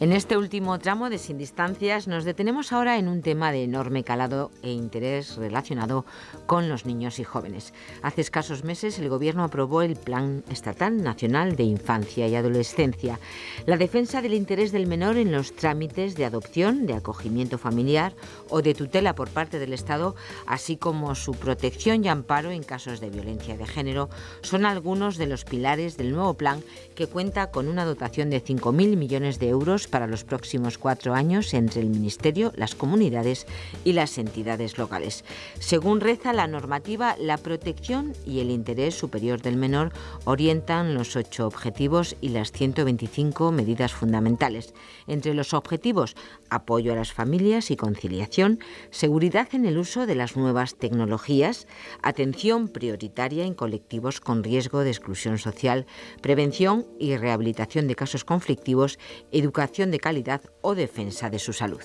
En este último tramo de Sin Distancias nos detenemos ahora en un tema de enorme calado e interés relacionado con los niños y jóvenes. Hace escasos meses el Gobierno aprobó el Plan Estatal Nacional de Infancia y Adolescencia. La defensa del interés del menor en los trámites de adopción, de acogimiento familiar o de tutela por parte del Estado, así como su protección y amparo en casos de violencia de género, son algunos de los pilares del nuevo plan, que cuenta con una dotación de 5.000 millones de euros para los próximos 4 años entre el Ministerio, las comunidades y las entidades locales. Según reza la normativa, la protección y el interés superior del menor orientan los 8 objetivos y las 125 medidas fundamentales. Entre los objetivos, apoyo a las familias y conciliación, seguridad en el uso de las nuevas tecnologías, atención prioritaria en colectivos con riesgo de exclusión social, prevención y rehabilitación de casos conflictivos, educación de calidad o defensa de su salud.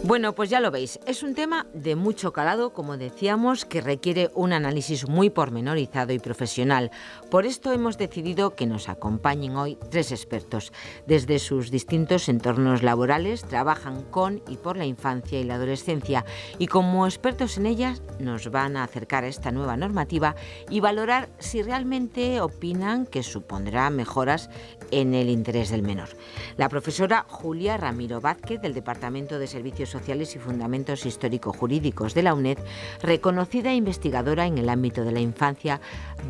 Bueno, pues ya lo veis, es un tema de mucho calado, como decíamos, que requiere un análisis muy pormenorizado y profesional. Por esto hemos decidido que nos acompañen hoy 3 expertos. Desde sus distintos entornos laborales trabajan con y por la infancia y la adolescencia, y como expertos en ellas nos van a acercar a esta nueva normativa y valorar si realmente opinan que supondrá mejoras en el interés del menor. La profesora Julia Ramiro Vázquez, del Departamento de Servicios Sociales y Fundamentos Histórico-Jurídicos de la UNED, reconocida investigadora en el ámbito de la infancia,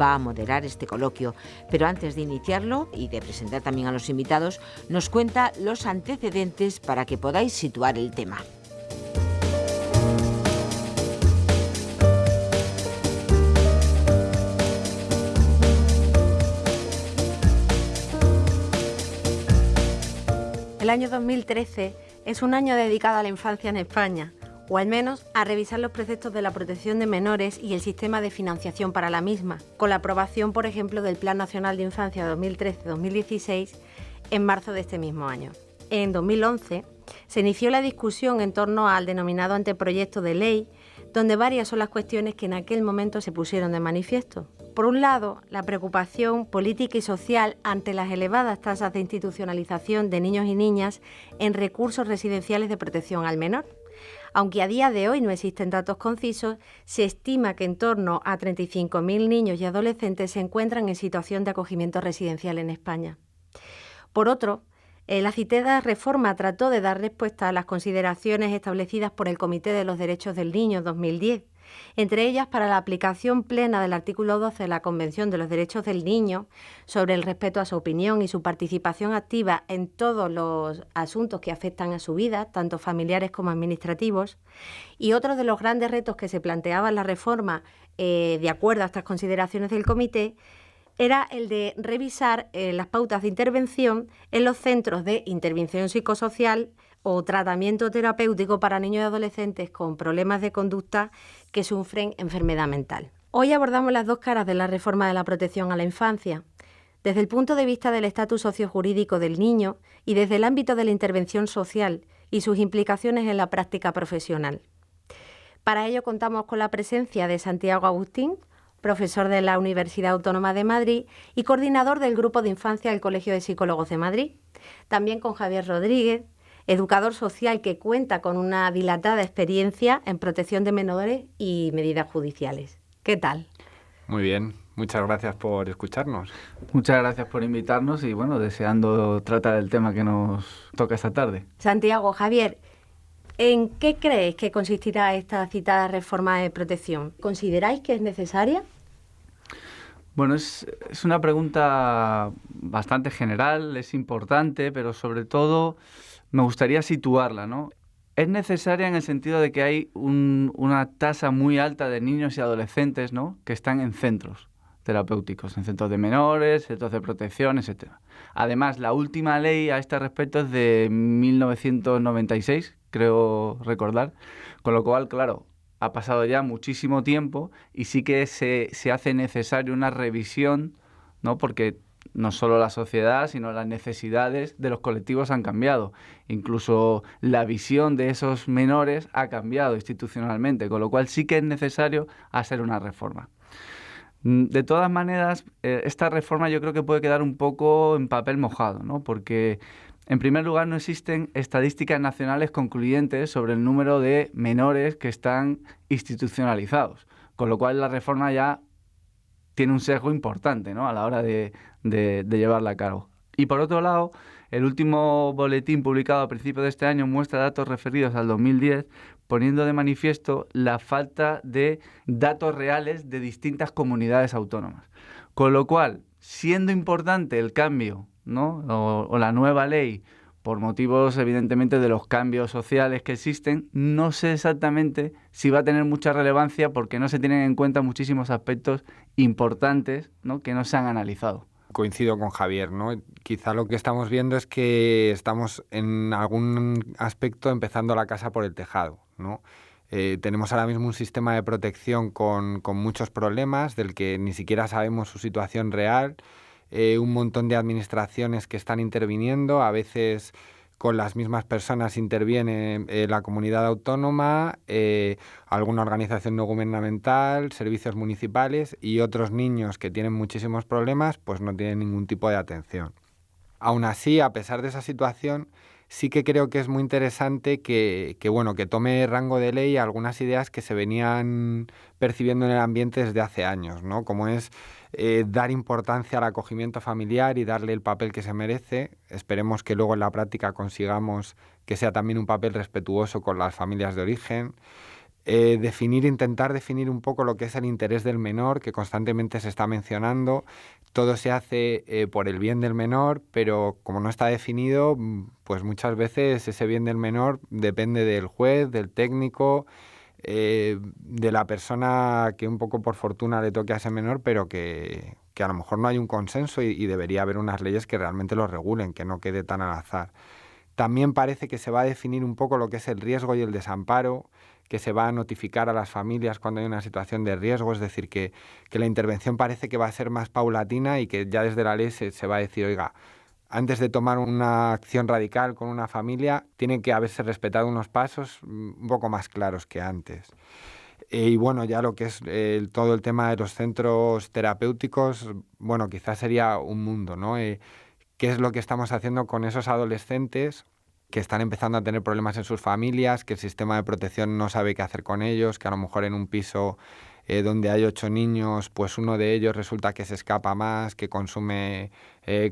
va a moderar este coloquio. Pero antes de iniciarlo y de presentar también a los invitados, nos cuenta los antecedentes para que podáis situar el tema. El año 2013 es un año dedicado a la infancia en España, o al menos a revisar los preceptos de la protección de menores y el sistema de financiación para la misma, con la aprobación, por ejemplo, del Plan Nacional de Infancia 2013-2016 en marzo de este mismo año. En 2011 se inició la discusión en torno al denominado anteproyecto de ley, donde varias son las cuestiones que en aquel momento se pusieron de manifiesto. Por un lado, la preocupación política y social ante las elevadas tasas de institucionalización de niños y niñas en recursos residenciales de protección al menor. Aunque a día de hoy no existen datos concisos, se estima que en torno a 35.000 niños y adolescentes se encuentran en situación de acogimiento residencial en España. Por otro, la citada reforma trató de dar respuesta a las consideraciones establecidas por el Comité de los Derechos del Niño en 2010, entre ellas para la aplicación plena del artículo 12 de la Convención de los Derechos del Niño sobre el respeto a su opinión y su participación activa en todos los asuntos que afectan a su vida, tanto familiares como administrativos. Y otro de los grandes retos que se planteaba en la reforma, de acuerdo a estas consideraciones del Comité, era el de revisar las pautas de intervención en los centros de intervención psicosocial o tratamiento terapéutico para niños y adolescentes con problemas de conducta que sufren enfermedad mental. Hoy abordamos las 2 caras de la reforma de la protección a la infancia, desde el punto de vista del estatus sociojurídico del niño y desde el ámbito de la intervención social y sus implicaciones en la práctica profesional. Para ello contamos con la presencia de Santiago Agustín, profesor de la Universidad Autónoma de Madrid y coordinador del Grupo de Infancia del Colegio de Psicólogos de Madrid. También con Javier Rodríguez, educador social que cuenta con una dilatada experiencia en protección de menores y medidas judiciales. ¿Qué tal? Muy bien, muchas gracias por escucharnos. Muchas gracias por invitarnos y bueno, deseando tratar el tema que nos toca esta tarde. Santiago, Javier, ¿en qué creéis que consistirá esta citada reforma de protección? ¿Consideráis que es necesaria? Bueno, es una pregunta bastante general, es importante, pero sobre todo me gustaría situarla, ¿no? Es necesaria en el sentido de que hay una tasa muy alta de niños y adolescentes, ¿no?, que están en centros terapéuticos, en centros de menores, centros de protección, etc. Además, la última ley a este respecto es de 1996, creo recordar, con lo cual, claro, ha pasado ya muchísimo tiempo y sí que se hace necesario una revisión, ¿no?, porque no solo la sociedad, sino las necesidades de los colectivos han cambiado. Incluso la visión de esos menores ha cambiado institucionalmente, con lo cual sí que es necesario hacer una reforma. De todas maneras, esta reforma yo creo que puede quedar un poco en papel mojado, ¿no? Porque, en primer lugar, no existen estadísticas nacionales concluyentes sobre el número de menores que están institucionalizados, con lo cual la reforma ya tiene un sesgo importante, ¿no?, a la hora de llevarla a cabo. Y por otro lado, el último boletín publicado a principios de este año muestra datos referidos al 2010, poniendo de manifiesto la falta de datos reales de distintas comunidades autónomas. Con lo cual, siendo importante el cambio, ¿no?, o la nueva ley, por motivos evidentemente de los cambios sociales que existen, no sé exactamente si va a tener mucha relevancia porque no se tienen en cuenta muchísimos aspectos importantes, ¿no?, que no se han analizado. Coincido con Javier, ¿no? Quizá lo que estamos viendo es que estamos en algún aspecto empezando la casa por el tejado, ¿no? Tenemos ahora mismo un sistema de protección con muchos problemas, del que ni siquiera sabemos su situación real, un montón de administraciones que están interviniendo, a veces con las mismas personas interviene la comunidad autónoma, alguna organización no gubernamental, servicios municipales, y otros niños que tienen muchísimos problemas pues no tienen ningún tipo de atención. Aún así, a pesar de esa situación, sí que creo que es muy interesante que tome rango de ley algunas ideas que se venían percibiendo en el ambiente desde hace años, ¿no? Como es dar importancia al acogimiento familiar y darle el papel que se merece. Esperemos que luego en la práctica consigamos que sea también un papel respetuoso con las familias de origen. Intentar definir un poco lo que es el interés del menor, que constantemente se está mencionando. Todo se hace por el bien del menor, pero como no está definido, pues muchas veces ese bien del menor depende del juez, del técnico, de la persona que un poco por fortuna le toque a ese menor, pero que a lo mejor no hay un consenso y debería haber unas leyes que realmente lo regulen, que no quede tan al azar. También parece que se va a definir un poco lo que es el riesgo y el desamparo, que se va a notificar a las familias cuando hay una situación de riesgo, es decir, que la intervención parece que va a ser más paulatina y que ya desde la ley se va a decir, oiga, antes de tomar una acción radical con una familia, tiene que haberse respetado unos pasos un poco más claros que antes. Y bueno, ya lo que es todo el tema de los centros terapéuticos, bueno, quizás sería un mundo, ¿no? ¿Qué es lo que estamos haciendo con esos adolescentes que están empezando a tener problemas en sus familias, que el sistema de protección no sabe qué hacer con ellos, que a lo mejor en un piso donde hay 8 niños, pues uno de ellos resulta que se escapa más, que consume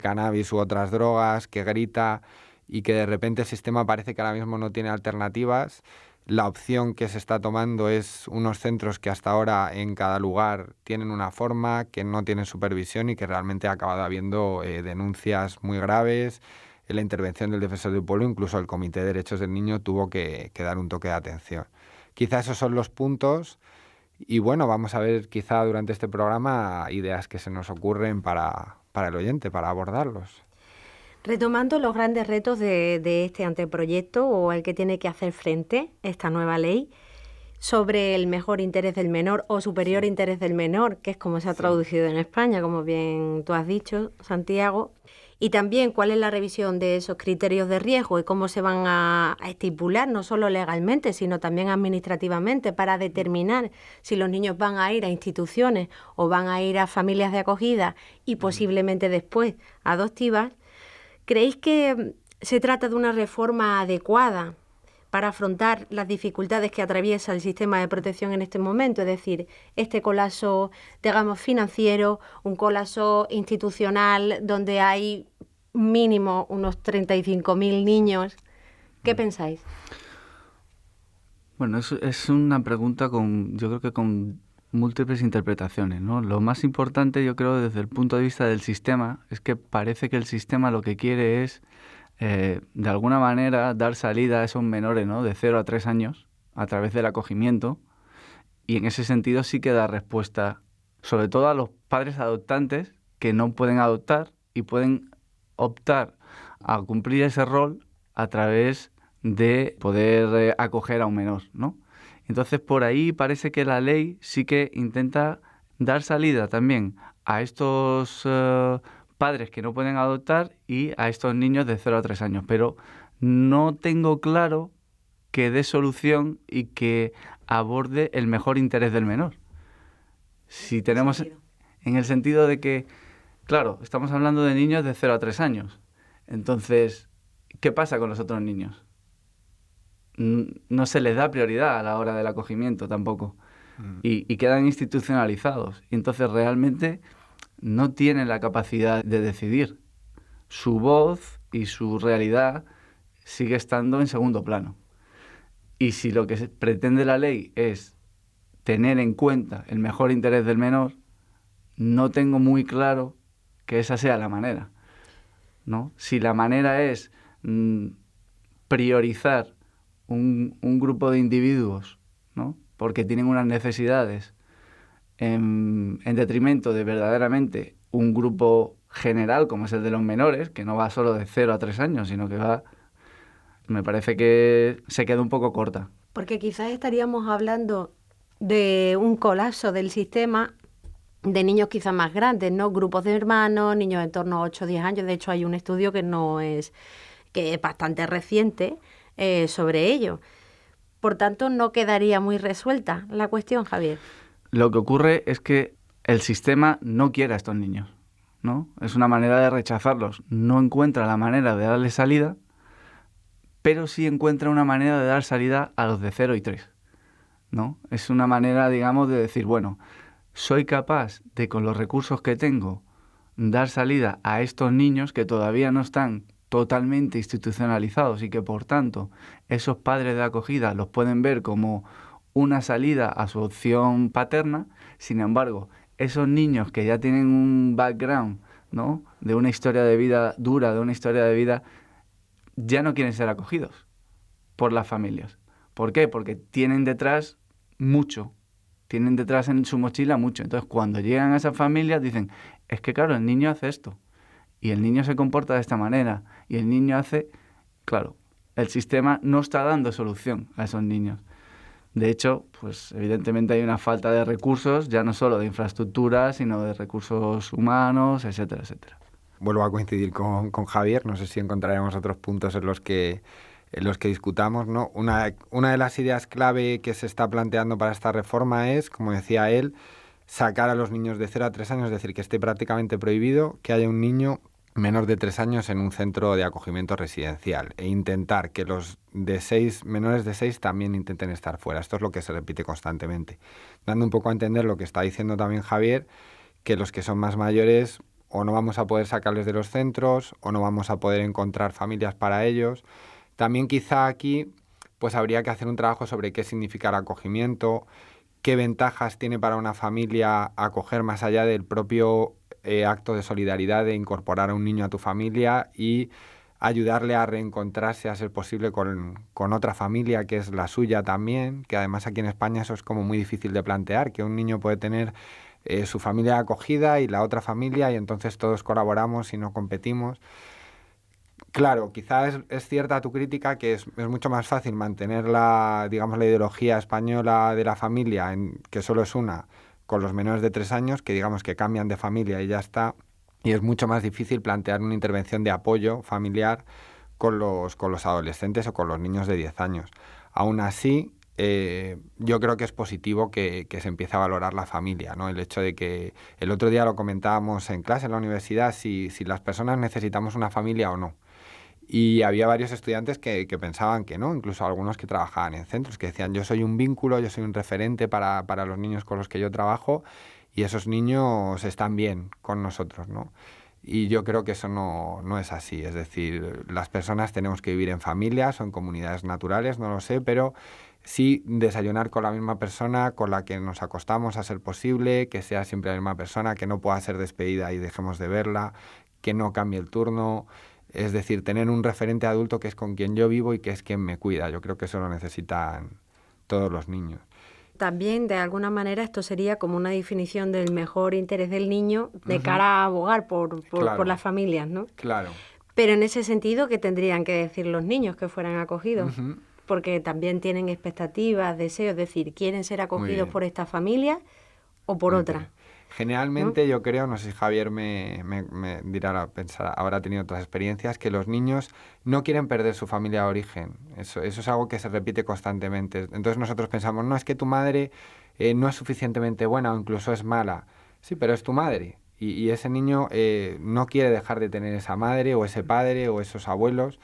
cannabis u otras drogas, que grita, y que de repente el sistema parece que ahora mismo no tiene alternativas? La opción que se está tomando es unos centros que hasta ahora en cada lugar tienen una forma, que no tienen supervisión y que realmente ha acabado habiendo denuncias muy graves. En la intervención del Defensor del Pueblo, incluso el Comité de Derechos del Niño tuvo que dar un toque de atención. Quizá esos son los puntos y bueno, vamos a ver quizá durante este programa ideas que se nos ocurren para el oyente, para abordarlos. Retomando los grandes retos de este anteproyecto o al que tiene que hacer frente esta nueva ley sobre el mejor interés del menor o superior interés del menor, que es como se ha traducido en España, como bien tú has dicho, Santiago, y también cuál es la revisión de esos criterios de riesgo y cómo se van a estipular, no solo legalmente, sino también administrativamente, para determinar si los niños van a ir a instituciones o van a ir a familias de acogida y posiblemente después adoptivas. ¿Creéis que se trata de una reforma adecuada para afrontar las dificultades que atraviesa el sistema de protección en este momento? Es decir, este colapso, digamos, financiero, un colapso institucional donde hay mínimo unos 35.000 niños. ¿Qué pensáis? Bueno, es una pregunta yo creo que con múltiples interpretaciones, ¿no? Lo más importante, yo creo, desde el punto de vista del sistema, es que parece que el sistema lo que quiere es, de alguna manera, dar salida a esos menores, ¿no?, de 0 a 3 años a través del acogimiento, y en ese sentido sí que da respuesta, sobre todo a los padres adoptantes que no pueden adoptar y pueden optar a cumplir ese rol a través de poder acoger a un menor, ¿no? Entonces, por ahí parece que la ley sí que intenta dar salida también a estos padres que no pueden adoptar y a estos niños de 0 a 3 años. Pero no tengo claro que dé solución y que aborde el mejor interés del menor. Si tenemos... En el sentido de que, claro, estamos hablando de niños de 0 a 3 años. Entonces, ¿qué pasa con los otros niños? No se les da prioridad a la hora del acogimiento tampoco. Y quedan institucionalizados. Y entonces realmente no tienen la capacidad de decidir. Su voz y su realidad sigue estando en segundo plano. Y si lo que pretende la ley es tener en cuenta el mejor interés del menor, no tengo muy claro que esa sea la manera, ¿no? Si la manera es priorizar un grupo de individuos, ¿no? Porque tienen unas necesidades en detrimento de verdaderamente un grupo general, como es el de los menores, que no va solo de 0 a 3 años, sino que va... Me parece que se queda un poco corta. Porque quizás estaríamos hablando de un colapso del sistema de niños quizás más grandes, ¿no? Grupos de hermanos, niños en torno a 8 o 10 años. De hecho, hay un estudio que es bastante reciente sobre ello. Por tanto, no quedaría muy resuelta la cuestión, Javier. Lo que ocurre es que el sistema no quiere a estos niños, ¿no? Es una manera de rechazarlos. No encuentra la manera de darles salida, pero sí encuentra una manera de dar salida a los de 0 y 3, ¿no? Es una manera, digamos, de decir, bueno, soy capaz de, con los recursos que tengo, dar salida a estos niños que todavía no están totalmente institucionalizados y que, por tanto, esos padres de acogida los pueden ver como una salida a su opción paterna. Sin embargo, esos niños que ya tienen un background, ¿no?, de una historia de vida dura, de una historia de vida, ya no quieren ser acogidos por las familias. ¿Por qué? Porque tienen detrás mucho. Tienen detrás en su mochila mucho. Entonces, cuando llegan a esas familias, dicen, es que claro, el niño hace esto. Y el niño se comporta de esta manera. Y el niño hace... Claro, el sistema no está dando solución a esos niños. De hecho, pues evidentemente hay una falta de recursos, ya no solo de infraestructura, sino de recursos humanos, etcétera, etcétera. Vuelvo a coincidir con Javier. No sé si encontraremos otros puntos en los que discutamos, ¿no? Una de las ideas clave que se está planteando para esta reforma es, como decía él, sacar a los niños de 0 a 3 años, es decir, que esté prácticamente prohibido que haya un niño menor de 3 años en un centro de acogimiento residencial e intentar que los menores de 6 también intenten estar fuera. Esto es lo que se repite constantemente, dando un poco a entender lo que está diciendo también Javier, que los que son más mayores o no vamos a poder sacarles de los centros o no vamos a poder encontrar familias para ellos. También quizá aquí pues habría que hacer un trabajo sobre qué significa el acogimiento, qué ventajas tiene para una familia acoger más allá del propio acto de solidaridad de incorporar a un niño a tu familia y ayudarle a reencontrarse, a ser posible, con otra familia que es la suya también, que además aquí en España eso es como muy difícil de plantear, que un niño puede tener su familia acogida y la otra familia y entonces todos colaboramos y no competimos. Claro, quizás es cierta tu crítica que es mucho más fácil mantener la ideología española de la familia, que solo es una, con los menores de 3 años, que digamos que cambian de familia y ya está, y es mucho más difícil plantear una intervención de apoyo familiar con los adolescentes o con los niños de 10 años. Aún así, yo creo que es positivo que se empiece a valorar la familia, ¿no? El hecho de que el otro día lo comentábamos en clase en la universidad, si las personas necesitamos una familia o no. Y había varios estudiantes que pensaban que no, incluso algunos que trabajaban en centros, que decían yo soy un vínculo, yo soy un referente para los niños con los que yo trabajo y esos niños están bien con nosotros, ¿no? Y yo creo que eso no es así, es decir, las personas tenemos que vivir en familias o en comunidades naturales, no lo sé, pero sí desayunar con la misma persona con la que nos acostamos a ser posible, que sea siempre la misma persona, que no pueda ser despedida y dejemos de verla, que no cambie el turno. Es decir, tener un referente adulto que es con quien yo vivo y que es quien me cuida. Yo creo que eso lo necesitan todos los niños. También, de alguna manera, esto sería como una definición del mejor interés del niño de cara a abogar por las familias, ¿no? Claro. Pero en ese sentido, ¿qué tendrían que decir los niños que fueran acogidos? Porque también tienen expectativas, deseos, es decir, quieren ser acogidos por esta familia o por otra. Generalmente yo creo, no sé si Javier me dirá, habrá tenido otras experiencias, que los niños no quieren perder su familia de origen. Eso es algo que se repite constantemente. Entonces nosotros pensamos, no, es que tu madre no es suficientemente buena o incluso es mala. Sí, pero es tu madre. Y ese niño no quiere dejar de tener esa madre o ese padre o esos abuelos.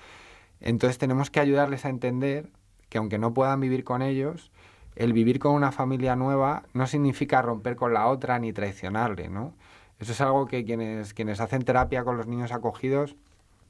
Entonces tenemos que ayudarles a entender que aunque no puedan vivir con ellos, el vivir con una familia nueva no significa romper con la otra ni traicionarle, ¿no? Eso es algo que quienes hacen terapia con los niños acogidos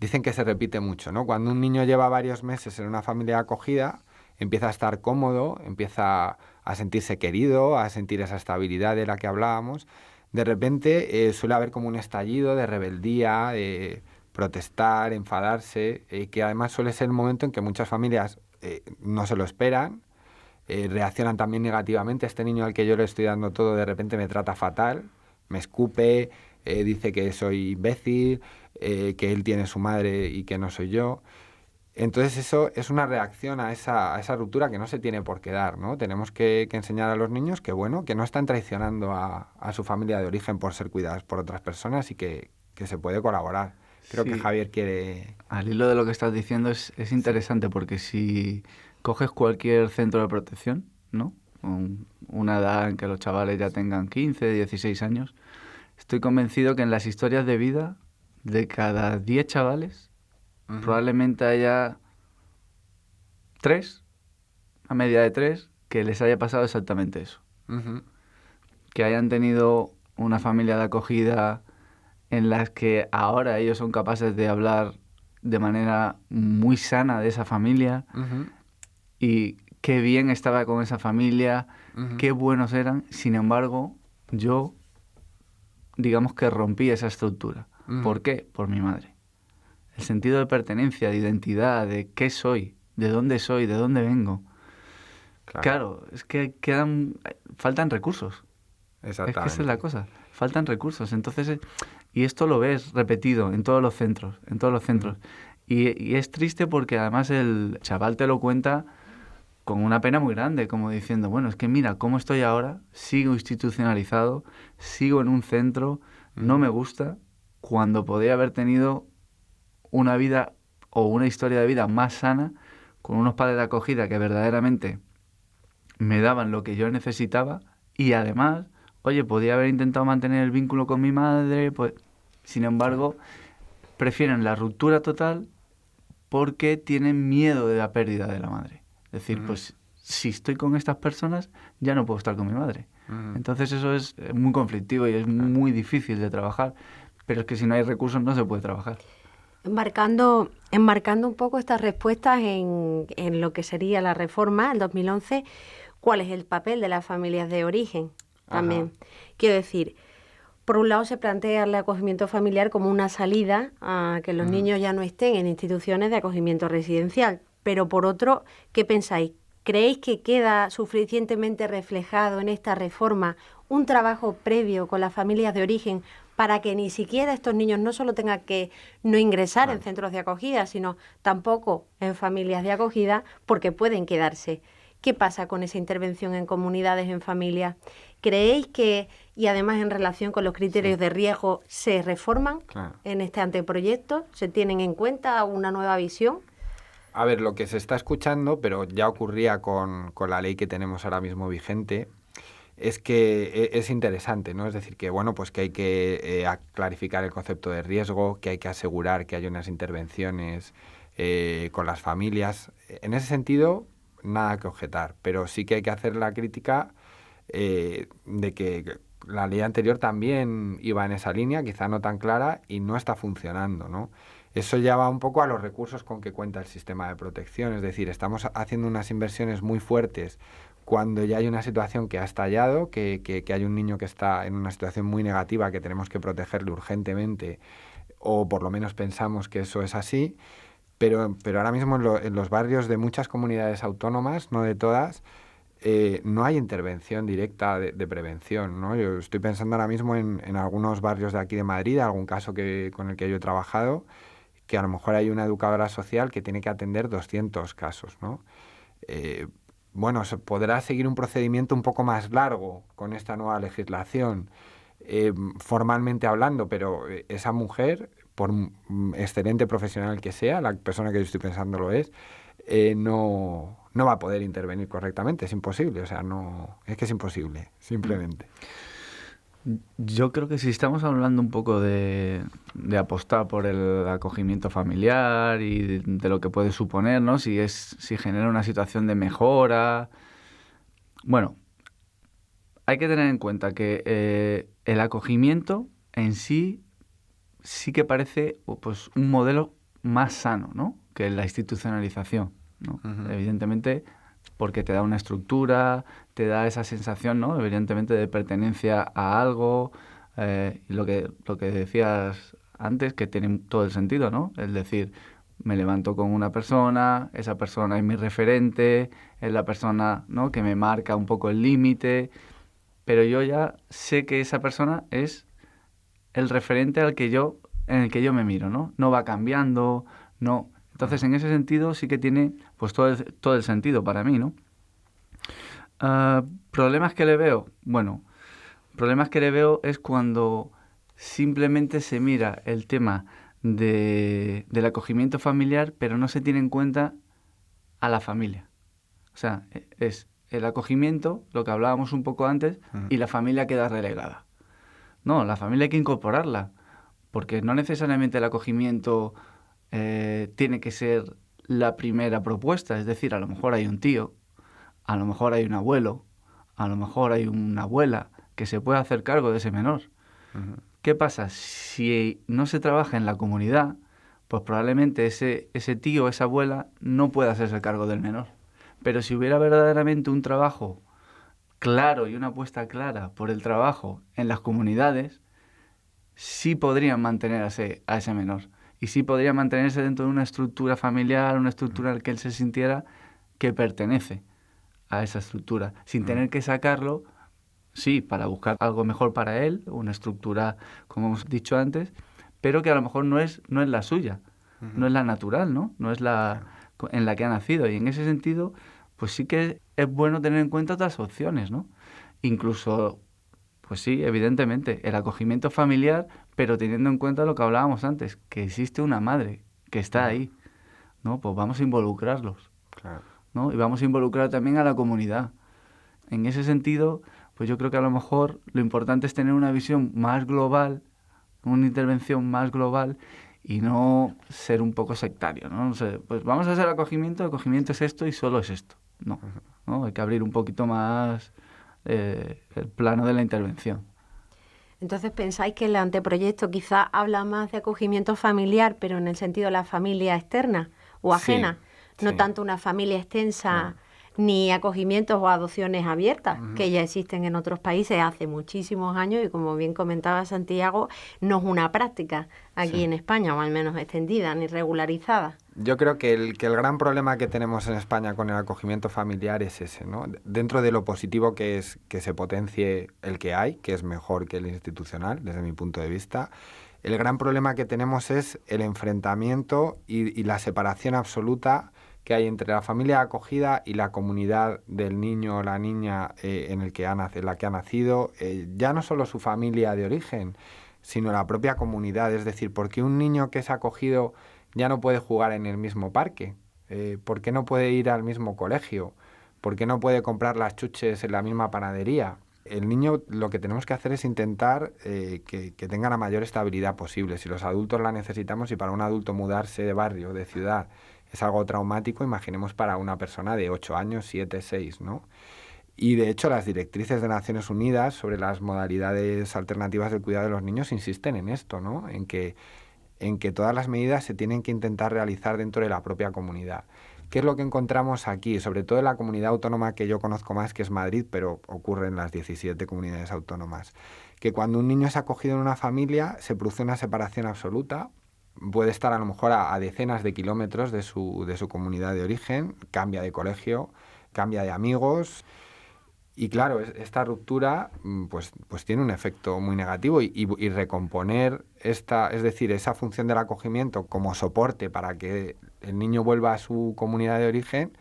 dicen que se repite mucho, ¿no? Cuando un niño lleva varios meses en una familia acogida, empieza a estar cómodo, empieza a sentirse querido, a sentir esa estabilidad de la que hablábamos. De repente suele haber como un estallido de rebeldía, de protestar, enfadarse, que además suele ser el momento en que muchas familias no se lo esperan, reaccionan también negativamente. Este niño al que yo le estoy dando todo de repente me trata fatal, me escupe, dice que soy imbécil, que él tiene su madre y que no soy yo. Entonces eso es una reacción a esa ruptura que no se tiene por qué dar, ¿no? Tenemos que enseñar a los niños que, bueno, que no están traicionando a su familia de origen por ser cuidados por otras personas y que se puede colaborar. Creo que Javier quiere... Al hilo de lo que estás diciendo es interesante porque si coges cualquier centro de protección, ¿no? Con una edad en que los chavales ya tengan 15, 16 años, estoy convencido que en las historias de vida de cada 10 chavales probablemente haya 3, a media de 3, que les haya pasado exactamente eso. Que hayan tenido una familia de acogida en las que ahora ellos son capaces de hablar de manera muy sana de esa familia y qué bien estaba con esa familia, qué buenos eran. Sin embargo, yo, digamos que rompí esa estructura. ¿Por qué? Por mi madre. El sentido de pertenencia, de identidad, de qué soy, de dónde vengo. Claro, es que faltan recursos. Exactamente. Es que esa es la cosa, faltan recursos. Entonces, y esto lo ves repetido en todos los centros, Y es triste porque además el chaval te lo cuenta con una pena muy grande, como diciendo, bueno, es que mira cómo estoy ahora, sigo institucionalizado, sigo en un centro, no me gusta, cuando podría haber tenido una vida o una historia de vida más sana, con unos padres de acogida que verdaderamente me daban lo que yo necesitaba y además, oye, podía haber intentado mantener el vínculo con mi madre, pues, sin embargo, prefieren la ruptura total porque tienen miedo de la pérdida de la madre. Es decir, pues si estoy con estas personas, ya no puedo estar con mi madre. Entonces eso es muy conflictivo y es muy difícil de trabajar, pero es que si no hay recursos no se puede trabajar. Enmarcando un poco estas respuestas en lo que sería la reforma, el 2011, ¿cuál es el papel de las familias de origen? También. Quiero decir, por un lado se plantea el acogimiento familiar como una salida a que los niños ya no estén en instituciones de acogimiento residencial. Pero por otro, ¿qué pensáis? ¿Creéis que queda suficientemente reflejado en esta reforma un trabajo previo con las familias de origen para que ni siquiera estos niños no solo tengan que no ingresar en centros de acogida, sino tampoco en familias de acogida, porque pueden quedarse? ¿Qué pasa con esa intervención en comunidades, en familias? ¿Creéis que, y además en relación con los criterios de riesgo, se reforman en este anteproyecto? ¿Se tienen en cuenta una nueva visión? A ver, lo que se está escuchando, pero ya ocurría con la ley que tenemos ahora mismo vigente, es que es interesante, ¿no? Es decir, que bueno, pues que hay que clarificar el concepto de riesgo, que hay que asegurar que hay unas intervenciones con las familias. En ese sentido, nada que objetar, pero sí que hay que hacer la crítica de que la ley anterior también iba en esa línea, quizá no tan clara, y no está funcionando, ¿no? Eso ya va un poco a los recursos con que cuenta el sistema de protección, es decir, estamos haciendo unas inversiones muy fuertes cuando ya hay una situación que ha estallado, que hay un niño que está en una situación muy negativa, que tenemos que protegerle urgentemente, o por lo menos pensamos que eso es así, pero ahora mismo en los barrios de muchas comunidades autónomas, no de todas, no hay intervención directa de prevención, ¿no? Yo estoy pensando ahora mismo en algunos barrios de aquí de Madrid, algún caso con el que yo he trabajado, que a lo mejor hay una educadora social que tiene que atender 200 casos, ¿no? Bueno, se podrá seguir un procedimiento un poco más largo con esta nueva legislación, formalmente hablando, pero esa mujer, por excelente profesional que sea, la persona que yo estoy pensando lo es, no va a poder intervenir correctamente, es imposible, o sea, es que es imposible, simplemente. Yo creo que si estamos hablando un poco de apostar por el acogimiento familiar y de lo que puede suponer, ¿no? Si genera una situación de mejora. Bueno, hay que tener en cuenta que el acogimiento en sí que parece pues un modelo más sano, ¿no?, que la institucionalización, ¿no? Uh-huh. Evidentemente, porque te da una estructura, te da esa sensación, ¿no?, evidentemente de pertenencia a algo, y lo que decías antes, que tiene todo el sentido, ¿no? Es decir, me levanto con una persona, esa persona es mi referente, es la persona, ¿no?, que me marca un poco el límite, pero yo ya sé que esa persona es el referente en el que yo me miro, ¿no? No va cambiando, no. Entonces, en ese sentido sí que tiene pues todo el sentido para mí, ¿no? ¿Problemas que le veo? Bueno, problemas que le veo es cuando simplemente se mira el tema del acogimiento familiar, pero no se tiene en cuenta a la familia. O sea, es el acogimiento, lo que hablábamos un poco antes, y la familia queda relegada. No, la familia hay que incorporarla, porque no necesariamente el acogimiento tiene que ser la primera propuesta. Es decir, a lo mejor hay un tío, a lo mejor hay un abuelo, a lo mejor hay una abuela que se puede hacer cargo de ese menor. Uh-huh. ¿Qué pasa? Si no se trabaja en la comunidad, pues probablemente ese tío o esa abuela no pueda hacerse cargo del menor. Pero si hubiera verdaderamente un trabajo claro y una apuesta clara por el trabajo en las comunidades, sí podrían mantener a ese menor. Y sí podría mantenerse dentro de una estructura familiar, una estructura en la que él se sintiera que pertenece a esa estructura, sin tener que sacarlo, sí, para buscar algo mejor para él, una estructura, como hemos dicho antes, pero que a lo mejor no es la suya, no es la natural, ¿no? No es la en la que ha nacido. Y en ese sentido, pues sí que es bueno tener en cuenta otras opciones, ¿no? Incluso, pues sí, evidentemente, el acogimiento familiar, pero teniendo en cuenta lo que hablábamos antes, que existe una madre que está ahí, ¿no? Pues vamos a involucrarlos, claro, ¿no? Y vamos a involucrar también a la comunidad. En ese sentido, pues yo creo que a lo mejor lo importante es tener una visión más global, una intervención más global, y no ser un poco sectario, ¿no? No sé, pues vamos a hacer acogimiento es esto y solo es esto. No, ¿no? Hay que abrir un poquito más el plano de la intervención. Entonces, ¿pensáis que el anteproyecto quizá habla más de acogimiento familiar, pero en el sentido de la familia externa o ajena? Sí, no sí. Tanto una familia extensa, ni acogimientos o adopciones abiertas, que ya existen en otros países hace muchísimos años y, como bien comentaba Santiago, no es una práctica aquí en España, o al menos extendida ni regularizada. Yo creo que el gran problema que tenemos en España con el acogimiento familiar es ese, ¿no? Dentro de lo positivo que es que se potencie el que hay, que es mejor que el institucional, desde mi punto de vista, el gran problema que tenemos es el enfrentamiento y la separación absoluta que hay entre la familia acogida y la comunidad del niño o la niña en la que ha nacido, ya no solo su familia de origen, sino la propia comunidad. Es decir, ¿por qué un niño que es acogido ya no puede jugar en el mismo parque? ¿Por qué no puede ir al mismo colegio? ¿Por qué no puede comprar las chuches en la misma panadería? El niño, lo que tenemos que hacer es intentar que tenga la mayor estabilidad posible. Si los adultos la necesitamos, y para un adulto mudarse de barrio, de ciudad, es algo traumático, imaginemos para una persona de 8 años, 7, 6, ¿no? Y de hecho las directrices de Naciones Unidas sobre las modalidades alternativas del cuidado de los niños insisten en esto, ¿no? En que todas las medidas se tienen que intentar realizar dentro de la propia comunidad. ¿Qué es lo que encontramos aquí? Sobre todo en la comunidad autónoma que yo conozco más, que es Madrid, pero ocurre en las 17 comunidades autónomas. Que cuando un niño es acogido en una familia se produce una separación absoluta. Puede estar a lo mejor a decenas de kilómetros de su comunidad de origen, cambia de colegio, cambia de amigos. Y claro, esta ruptura pues tiene un efecto muy negativo y recomponer es decir, esa función del acogimiento como soporte para que el niño vuelva a su comunidad de origen,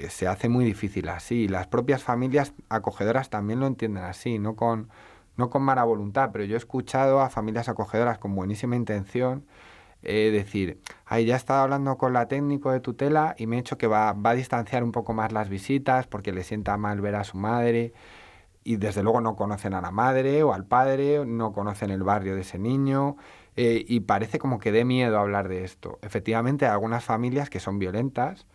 se hace muy difícil así. Las propias familias acogedoras también lo entienden así, no con no con mala voluntad, pero yo he escuchado a familias acogedoras con buenísima intención decir, ay, ya he estado hablando con la técnico de tutela y me he dicho que va a distanciar un poco más las visitas porque le sienta mal ver a su madre, y desde luego no conocen a la madre o al padre, no conocen el barrio de ese niño, y parece como que dé miedo hablar de esto. Efectivamente, hay algunas familias que son violentas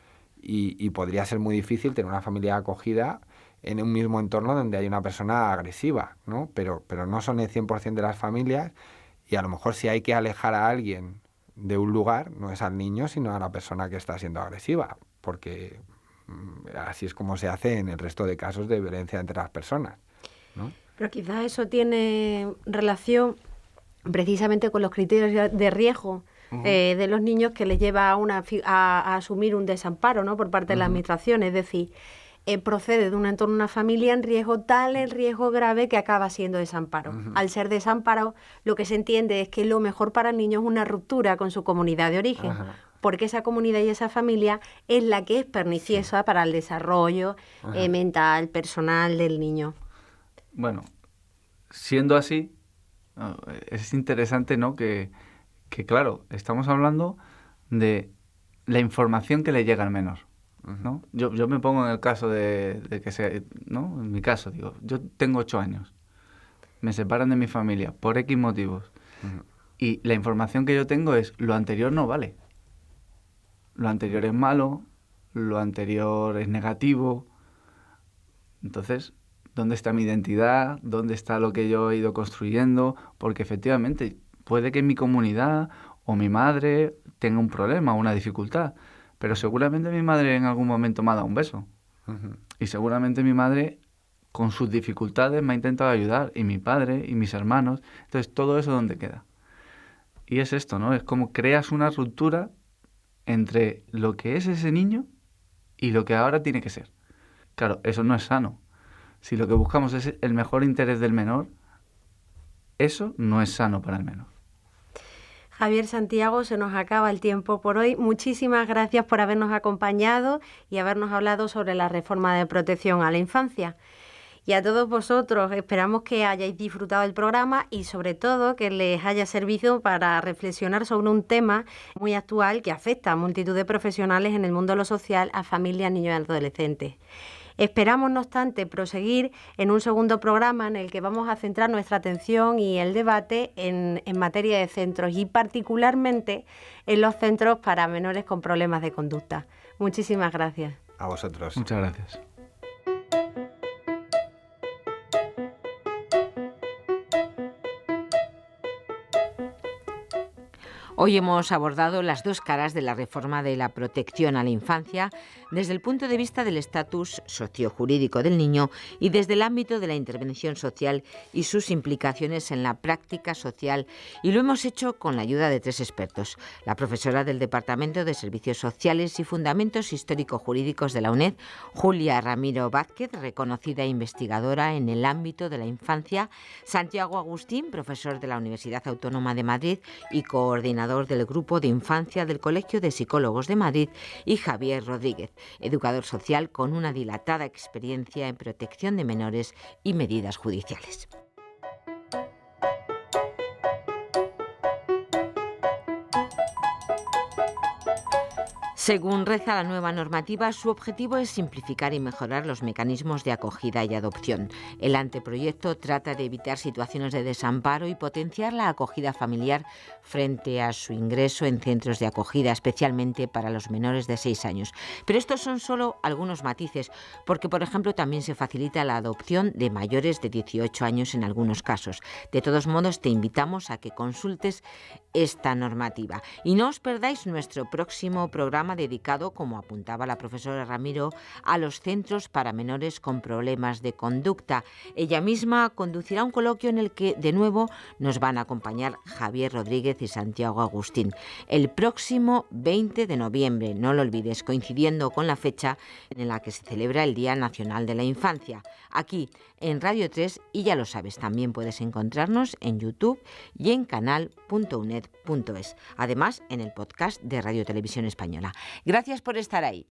y podría ser muy difícil tener una familia acogida en un mismo entorno donde hay una persona agresiva, ¿no? Pero no son el 100% de las familias, y a lo mejor si hay que alejar a alguien de un lugar, no es al niño, sino a la persona que está siendo agresiva, porque así es como se hace en el resto de casos de violencia entre las personas, ¿no? Pero quizás eso tiene relación precisamente con los criterios de riesgo de los niños, que les lleva a asumir un desamparo, ¿no?, por parte de la administración. Es decir, procede de un entorno, una familia en riesgo, tal el riesgo grave que acaba siendo desamparo. Al ser desamparo, lo que se entiende es que lo mejor para el niño es una ruptura con su comunidad de origen, porque esa comunidad y esa familia es la que es perniciosa para el desarrollo mental, personal del niño. Bueno, siendo así, es interesante, ¿no?, que claro, estamos hablando de la información que le llega al menor, ¿no? Yo me pongo en el caso de que sea, ¿no? En mi caso, digo, yo tengo 8 años, me separan de mi familia por X motivos, y la información que yo tengo es, lo anterior no vale, lo anterior es malo, lo anterior es negativo. Entonces, ¿dónde está mi identidad? ¿Dónde está lo que yo he ido construyendo? Porque efectivamente puede que en mi comunidad o mi madre tenga un problema o una dificultad, pero seguramente mi madre en algún momento me ha dado un beso. Y seguramente mi madre, con sus dificultades, me ha intentado ayudar, y mi padre y mis hermanos. Entonces, todo eso, ¿dónde queda? Y es esto, ¿no? Es como creas una ruptura entre lo que es ese niño y lo que ahora tiene que ser. Claro, eso no es sano. Si lo que buscamos es el mejor interés del menor, eso no es sano para el menor. Javier, Santiago, se nos acaba el tiempo por hoy. Muchísimas gracias por habernos acompañado y habernos hablado sobre la reforma de protección a la infancia. Y a todos vosotros, esperamos que hayáis disfrutado del programa y sobre todo que les haya servido para reflexionar sobre un tema muy actual que afecta a multitud de profesionales en el mundo de lo social, a familias, niños y adolescentes. Esperamos, no obstante, proseguir en un segundo programa en el que vamos a centrar nuestra atención y el debate en materia de centros, y particularmente en los centros para menores con problemas de conducta. Muchísimas gracias. A vosotros. Muchas gracias. Hoy hemos abordado las dos caras de la reforma de la protección a la infancia desde el punto de vista del estatus sociojurídico del niño y desde el ámbito de la intervención social y sus implicaciones en la práctica social, y lo hemos hecho con la ayuda de 3 expertos: la profesora del Departamento de Servicios Sociales y Fundamentos Histórico-Jurídicos de la UNED, Julia Ramiro Vázquez, reconocida investigadora en el ámbito de la infancia; Santiago Agustín, profesor de la Universidad Autónoma de Madrid y coordinador del Grupo de Infancia del Colegio de Psicólogos de Madrid; y Javier Rodríguez, educador social con una dilatada experiencia en protección de menores y medidas judiciales. Según reza la nueva normativa, su objetivo es simplificar y mejorar los mecanismos de acogida y adopción. El anteproyecto trata de evitar situaciones de desamparo y potenciar la acogida familiar frente a su ingreso en centros de acogida, especialmente para los menores de 6 años. Pero estos son solo algunos matices, porque, por ejemplo, también se facilita la adopción de mayores de 18 años en algunos casos. De todos modos, te invitamos a que consultes esta normativa. Y no os perdáis nuestro próximo programa dedicado, como apuntaba la profesora Ramiro, a los centros para menores con problemas de conducta. Ella misma conducirá un coloquio en el que, de nuevo, nos van a acompañar Javier Rodríguez y Santiago Agustín. El próximo 20 de noviembre, no lo olvides, coincidiendo con la fecha en la que se celebra el Día Nacional de la Infancia. Aquí, en Radio 3, y ya lo sabes, también puedes encontrarnos en YouTube y en canal.uned.es. Además, en el podcast de Radio Televisión Española. Gracias por estar ahí.